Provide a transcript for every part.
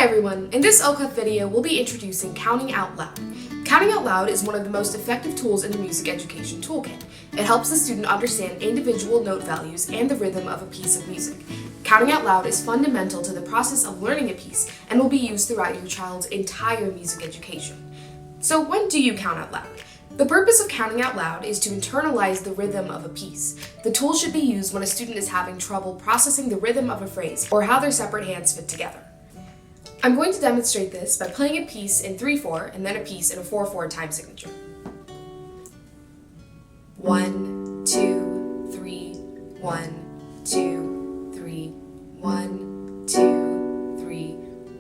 everyone! In this Oclef video, we'll be introducing counting out loud. Counting out loud is one of the most effective tools in the music education toolkit. It helps the student understand individual note values and the rhythm of a piece of music. Counting out loud is fundamental to the process of learning a piece and will be used throughout your child's entire music education. So when do you count out loud? The purpose of counting out loud is to internalize the rhythm of a piece. The tool should be used when a student is having trouble processing the rhythm of a phrase or how their separate hands fit together. I'm going to demonstrate this by playing a piece in 3/4 and then a piece in a 4/4 time signature. 1, 2, 3, 1, 2, 3, 1, 2, 3,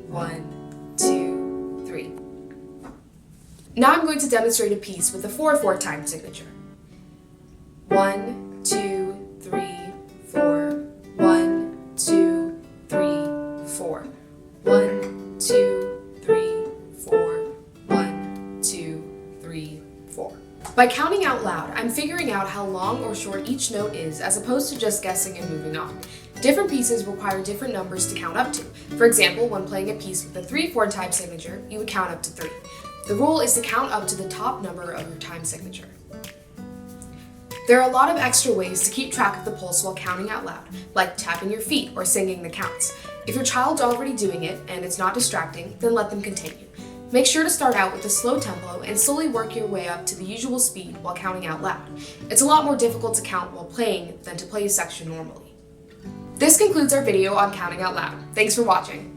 1, 2, 3. Now I'm going to demonstrate a piece with a 4/4 time signature. 1, 2, 3, 4, 1, 2, 3, 4. 1, 2, 3, 4, 1, 2, 3, 4. By counting out loud, I'm figuring out how long or short each note is as opposed to just guessing and moving on. Different pieces require different numbers to count up to. For example, when playing a piece with a 3/4 time signature, you would count up to 3. The rule is to count up to the top number of your time signature. There are a lot of extra ways to keep track of the pulse while counting out loud, like tapping your feet or singing the counts. If your child's already doing it and it's not distracting, then let them continue. Make sure to start out with a slow tempo and slowly work your way up to the usual speed while counting out loud. It's a lot more difficult to count while playing than to play a section normally. This concludes our video on counting out loud. Thanks for watching.